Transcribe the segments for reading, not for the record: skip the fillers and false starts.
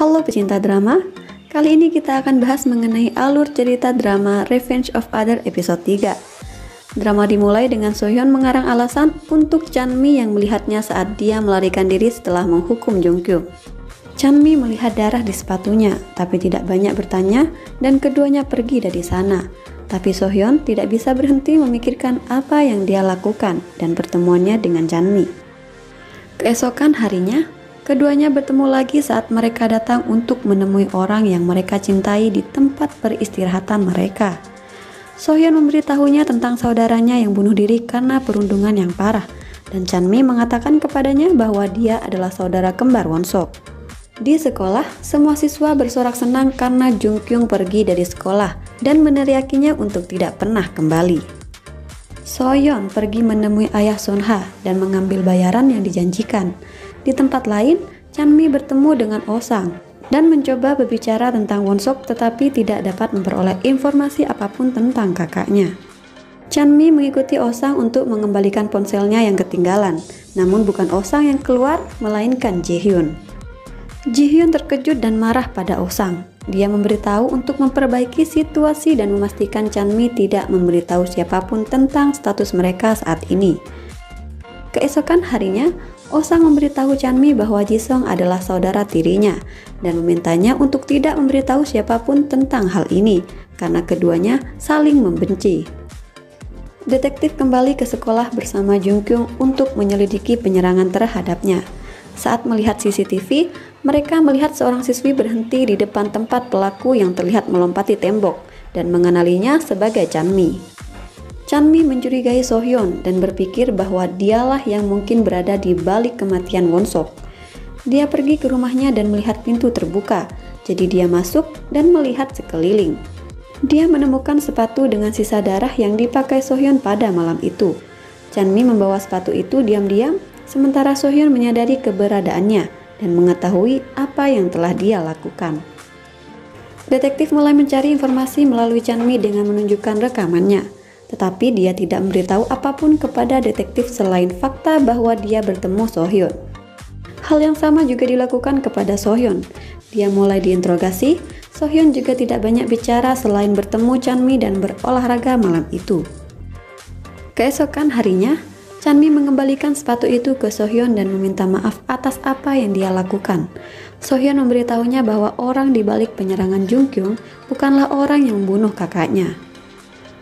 Halo pecinta drama, kali ini kita akan bahas mengenai alur cerita drama Revenge of Other episode 3. Drama dimulai dengan Sohyun mengarang alasan untuk Chanmi yang melihatnya saat dia melarikan diri setelah menghukum Jungkyung. Chanmi melihat darah di sepatunya, tapi tidak banyak bertanya dan keduanya pergi dari sana. Tapi Sohyun tidak bisa berhenti memikirkan apa yang dia lakukan dan pertemuannya dengan Chanmi. Keesokan harinya, keduanya bertemu lagi saat mereka datang untuk menemui orang yang mereka cintai di tempat peristirahatan mereka. Sohyun memberitahunya tentang saudaranya yang bunuh diri karena perundungan yang parah, dan Chanmi mengatakan kepadanya bahwa dia adalah saudara kembar Wonsok. Di sekolah, semua siswa bersorak senang karena Jungkyung pergi dari sekolah dan meneriakinya untuk tidak pernah kembali. Sohyun pergi menemui ayah Sonha dan mengambil bayaran yang dijanjikan. Di tempat lain, Chanmi bertemu dengan Osang dan mencoba berbicara tentang Wonsok tetapi tidak dapat memperoleh informasi apapun tentang kakaknya. Chanmi mengikuti Osang untuk mengembalikan ponselnya yang ketinggalan, namun bukan Osang yang keluar, melainkan Jihyun. Jihyun terkejut dan marah pada Osang. Dia memberitahu untuk memperbaiki situasi dan memastikan Chanmi tidak memberitahu siapapun tentang status mereka saat ini. Keesokan harinya, Osang memberitahu Chanmi bahwa Jisung adalah saudara tirinya dan memintanya untuk tidak memberitahu siapapun tentang hal ini karena keduanya saling membenci. Detektif kembali ke sekolah bersama Jungkyung untuk menyelidiki penyerangan terhadapnya. Saat melihat CCTV, mereka melihat seorang siswi berhenti di depan tempat pelaku yang terlihat melompati tembok dan mengenalinya sebagai Chanmi. Chanmi mencurigai Sohyun dan berpikir bahwa dialah yang mungkin berada di balik kematian Wonsok. Dia pergi ke rumahnya dan melihat pintu terbuka, jadi dia masuk dan melihat sekeliling. Dia menemukan sepatu dengan sisa darah yang dipakai Sohyun pada malam itu. Chanmi membawa sepatu itu diam-diam, sementara Sohyun menyadari keberadaannya dan mengetahui apa yang telah dia lakukan. Detektif mulai mencari informasi melalui Chanmi dengan menunjukkan rekamannya, tetapi dia tidak memberitahu apapun kepada detektif selain fakta bahwa dia bertemu Sohyun. Hal yang sama juga dilakukan kepada Sohyun. Dia mulai diinterogasi. Sohyun juga tidak banyak bicara selain bertemu Chanmi dan berolahraga malam itu. Keesokan harinya, Chanmi mengembalikan sepatu itu ke Sohyun dan meminta maaf atas apa yang dia lakukan. Sohyun memberitahunya bahwa orang di balik penyerangan Jungkyung bukanlah orang yang membunuh kakaknya.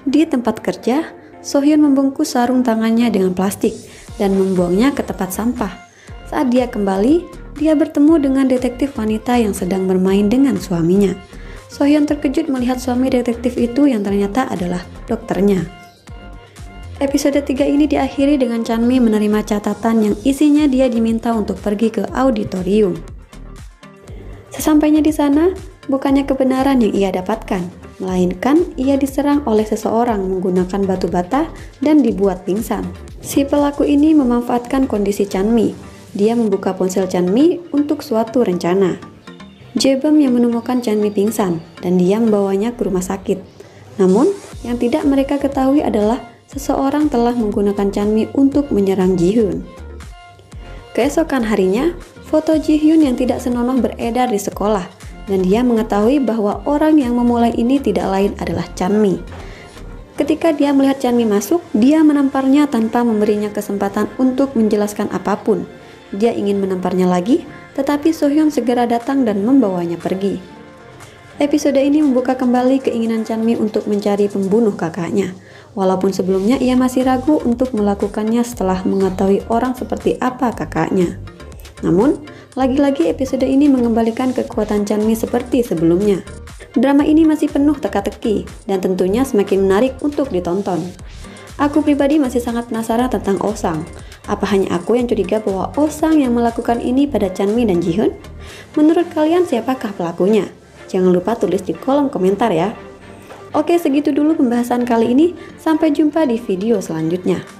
Di tempat kerja, Sohyun membungkus sarung tangannya dengan plastik dan membuangnya ke tempat sampah. Saat dia kembali, dia bertemu dengan detektif wanita yang sedang bermain dengan suaminya. Sohyun terkejut melihat suami detektif itu yang ternyata adalah dokternya. Episode 3 ini diakhiri dengan Chanmi menerima catatan yang isinya dia diminta untuk pergi ke auditorium. Sesampainya di sana, bukannya kebenaran yang ia dapatkan, melainkan ia diserang oleh seseorang menggunakan batu bata dan dibuat pingsan. Si pelaku ini memanfaatkan kondisi Chanmi. Dia membuka ponsel Chanmi untuk suatu rencana. Jaebum yang menemukan Chanmi pingsan dan dia membawanya ke rumah sakit. Namun, yang tidak mereka ketahui adalah seseorang telah menggunakan Chanmi untuk menyerang Jihyun. Keesokan harinya, foto Jihyun yang tidak senonoh beredar di sekolah dan dia mengetahui bahwa orang yang memulai ini tidak lain adalah Chanmi. Ketika dia melihat Chanmi masuk, dia menamparnya tanpa memberinya kesempatan untuk menjelaskan apapun. Dia ingin menamparnya lagi, tetapi Sohyun segera datang dan membawanya pergi. Episode ini membuka kembali keinginan Chanmi untuk mencari pembunuh kakaknya. Walaupun sebelumnya ia masih ragu untuk melakukannya setelah mengetahui orang seperti apa kakaknya. Namun, lagi-lagi episode ini mengembalikan kekuatan Chanmi seperti sebelumnya. Drama ini masih penuh teka-teki dan tentunya semakin menarik untuk ditonton. Aku pribadi masih sangat penasaran tentang Osang. Apa hanya aku yang curiga bahwa Osang yang melakukan ini pada Chanmi dan Jihyun? Menurut kalian siapakah pelakunya? Jangan lupa tulis di kolom komentar ya. Oke, segitu dulu pembahasan kali ini. Sampai jumpa di video selanjutnya.